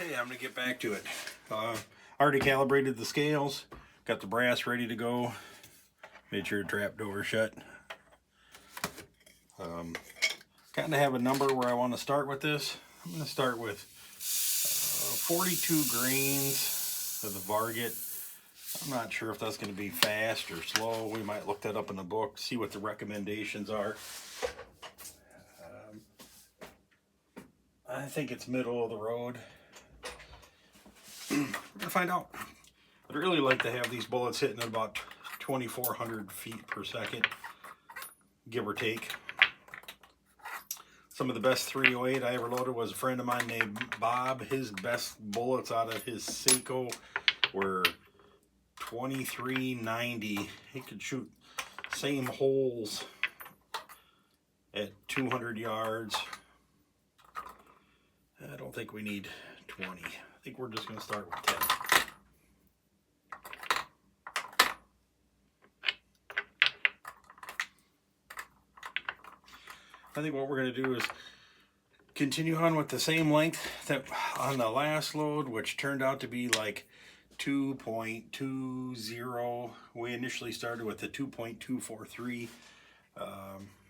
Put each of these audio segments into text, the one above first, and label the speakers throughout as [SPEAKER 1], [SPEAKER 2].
[SPEAKER 1] Okay, I'm going to get back to it. Already calibrated the scales, got the brass ready to go, made sure trap door shut. Kind of have a number where I want to start with this. I'm going to start with 42 grains of the Varget. I'm not sure if that's going to be fast or slow. We might look that up in the book, see what the recommendations are. I think it's middle of the road. We're going to find out. I'd really like to have these bullets hitting at about 2,400 feet per second, give or take. Some of the best 308 I ever loaded was a friend of mine named Bob. His best bullets out of his Seiko were 2390. He could shoot same holes at 200 yards. I don't think we need 20. I think we're just going to start with 10. I think what we're going to do is continue on with the same length that on the last load, which turned out to be like 2.20. We initially started with the 2.243.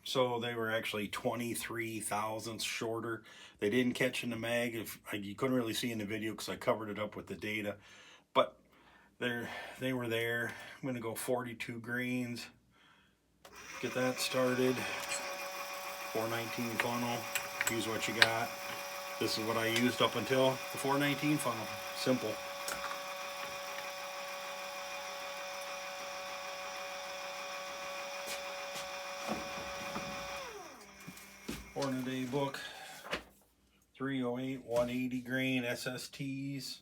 [SPEAKER 1] So they were actually 23 thousandths shorter. They didn't catch in the mag. You couldn't really see in the video because I covered it up with the data. But they were there. I'm going to go 42 grains. Get that started. 419 funnel. Use what you got. This is what I used up until the 419 funnel. Simple. Day book, 308, 180 grain SSTs,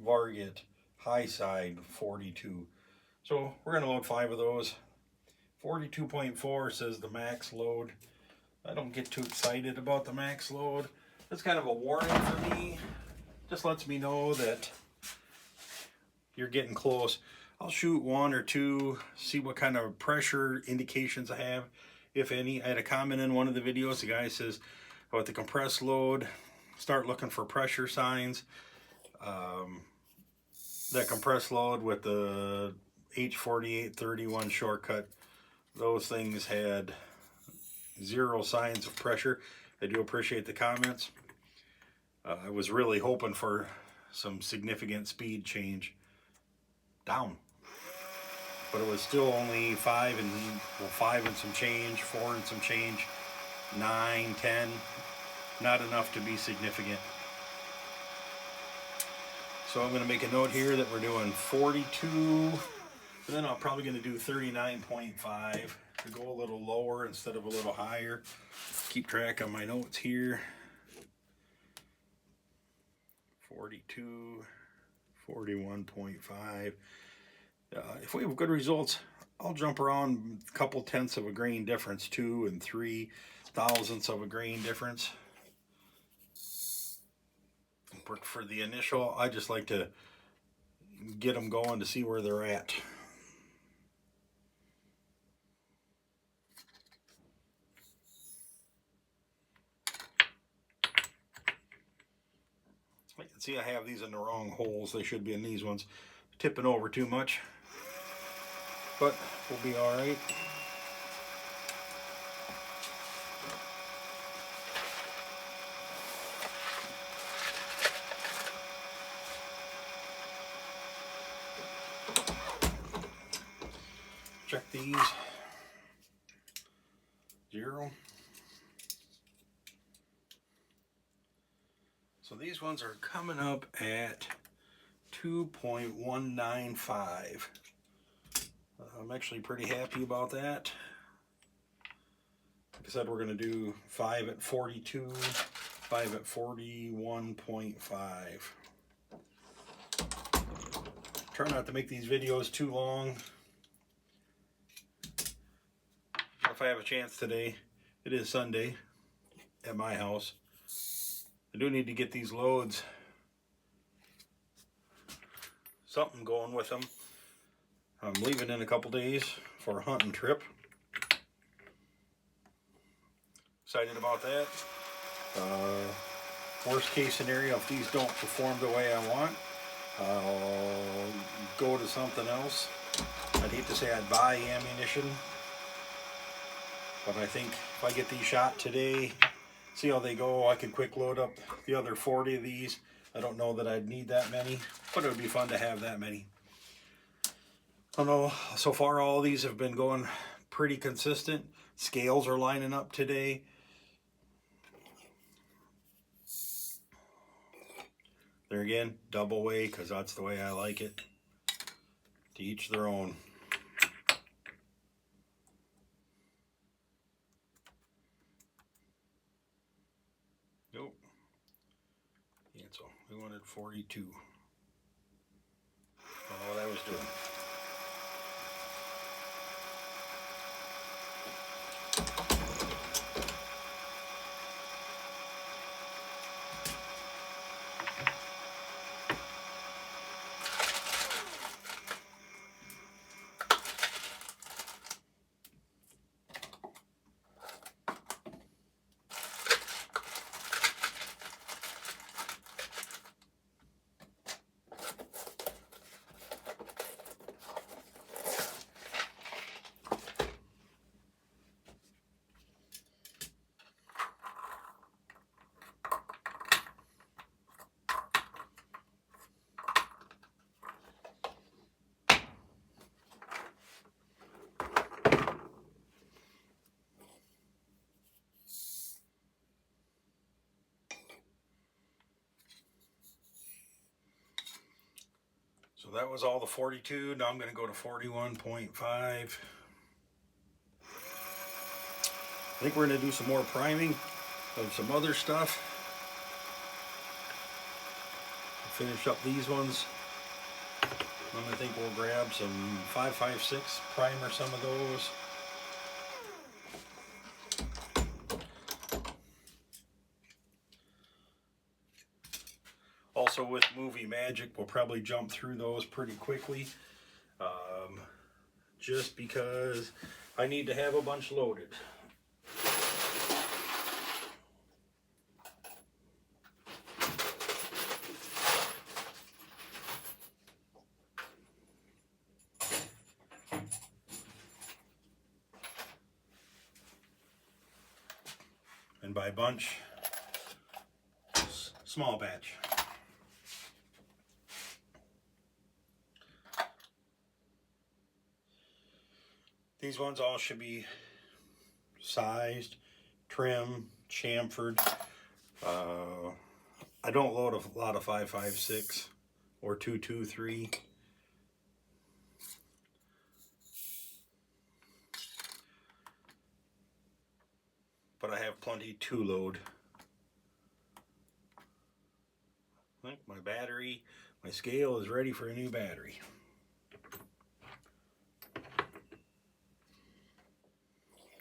[SPEAKER 1] Varget, high side 42. So we're going to load 5 of those. 42.4 says the max load. I don't get too excited about the max load. That's kind of a warning for me. Just lets me know that you're getting close. I'll shoot 1 or 2, see what kind of pressure indications I have, if any. I had a comment in one of the videos. The guy says, with the compressed load, start looking for pressure signs. That compressed load with the H4831 shortcut, those things had 0 signs of pressure. I do appreciate the comments. I was really hoping for some significant speed change down, but it was still only 5 and some change, 4 and some change, 9, 10, not enough to be significant. So I'm going to make a note here that we're doing 42, and then I'm probably going to do 39.5 to go a little lower instead of a little higher. Keep track on my notes here. 42, 41.5. If we have good results, I'll jump around a couple tenths of a grain difference, 2 and 3 thousandths of a grain difference. For the initial, I just like to get them going to see where they're at. I can see I have these in the wrong holes. They should be in these ones. Tipping over too much, but we'll be all right. Check these. 0. So these ones are coming up at 2.195. I'm actually pretty happy about that. Like I said, we're going to do 5 at 42, 5 at 41.5. Try not to make these videos too long. If I have a chance today, it is Sunday at my house. I do need to get these loads, something going with them. I'm leaving in a couple days for a hunting trip. Excited about that. Worst case scenario, if these don't perform the way I want, I'll go to something else. I'd hate to say I'd buy ammunition, but I think if I get these shot today, see how they go, I could quick load up the other 40 of these. I don't know that I'd need that many, but it would be fun to have that many. I don't know, so far all these have been going pretty consistent. Scales are lining up today. There again, double weigh, because that's the way I like it. To each their own. Nope. Cancel. We wanted 42. I don't know what I was doing. So that was all the 42. Now I'm going to go to 41.5. I think we're going to do some more priming of some other stuff. Finish up these ones. And I think we'll grab some 5.56, primer some of those. Also with Movie Magic, we'll probably jump through those pretty quickly. Just because I need to have a bunch loaded. And by bunch, small batch. These ones all should be sized, trim, chamfered. I don't load a lot of 5.56 or 2.23. But I have plenty to load. I think my battery, my scale is ready for a new battery.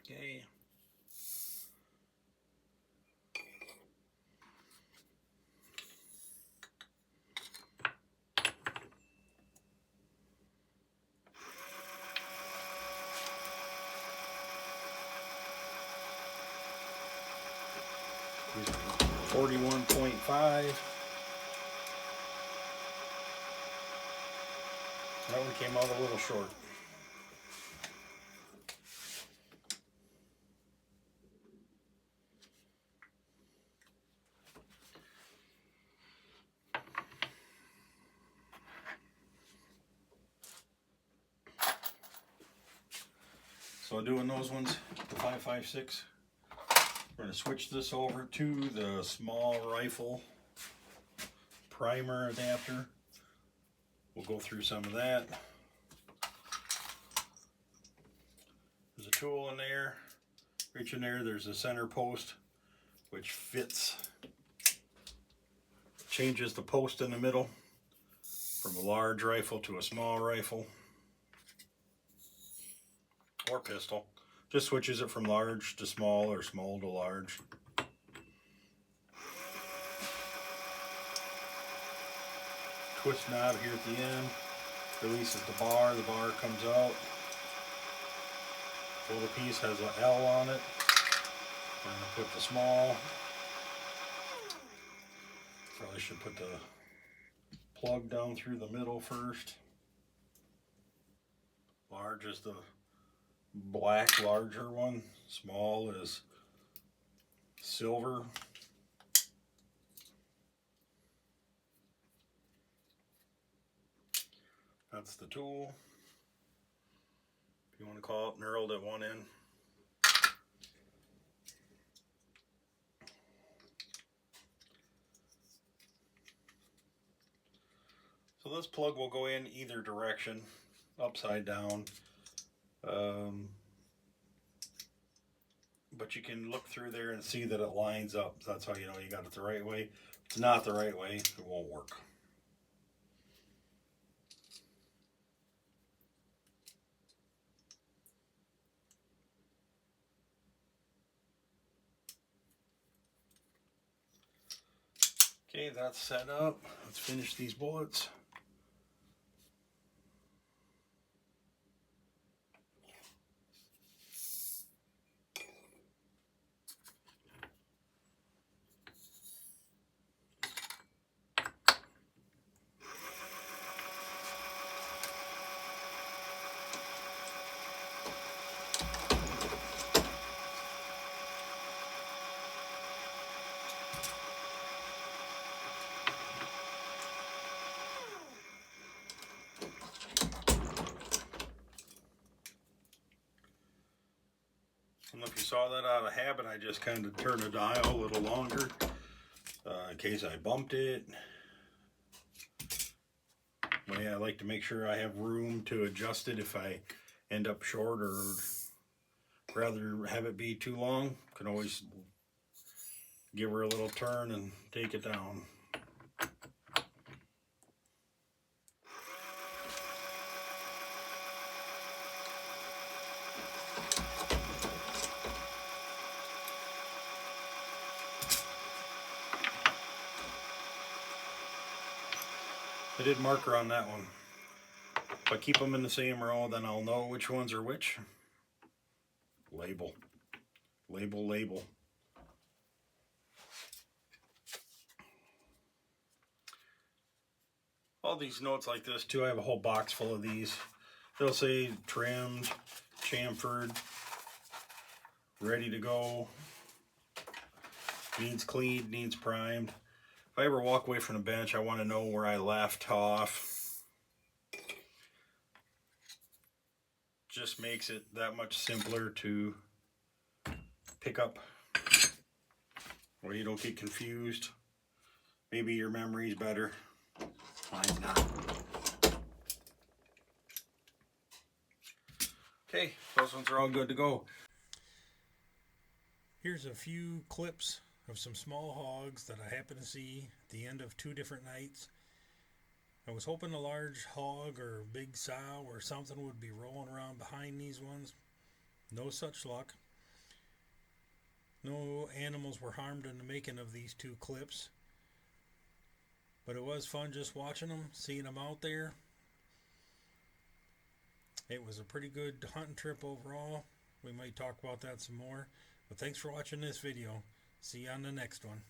[SPEAKER 1] Okay. These are 41.5. That one came out a little short. So doing those ones, the 5.56, we're going to switch this over to the small rifle primer adapter. We'll go through some of that. There's a tool in there. Reach in there, there's a center post which fits, changes the post in the middle from a large rifle to a small rifle or pistol. Just switches it from large to small or small to large. Twist knob here at the end, releases the bar comes out. Little piece has an L on it. I'm going to put the small. probably should put the plug down through the middle first. Large is the black, larger one. Small is silver. That's the tool, if you want to call it, knurled at one end. So this plug will go in either direction, upside down. But you can look through there and see that it lines up. That's how you know you got it the right way. If it's not the right way, it won't work. Okay, that's set up. Let's finish these bullets. I don't know if you saw that out of habit, I just kind of turned the dial a little longer in case I bumped it. But yeah, I like to make sure I have room to adjust it if I end up short or rather have it be too long. Can always give her a little turn and take it down. I did marker on that one. If I keep them in the same row, then I'll know which ones are which. Label. Label, label. All these notes like this too, I have a whole box full of these. They'll say trimmed, chamfered, ready to go, needs cleaned, needs primed. If I ever walk away from the bench, I want to know where I left off. Just makes it that much simpler to pick up, where you don't get confused. Maybe your memory's better. Mine's not. Okay, those ones are all good to go. Here's a few clips of some small hogs that I happened to see at the end of 2 different nights. I was hoping a large hog or big sow or something would be rolling around behind these ones. No such luck. No animals were harmed in the making of these 2 clips. But it was fun just watching them, seeing them out there. It was a pretty good hunting trip overall. We might talk about that some more. But thanks for watching this video. See you on the next one.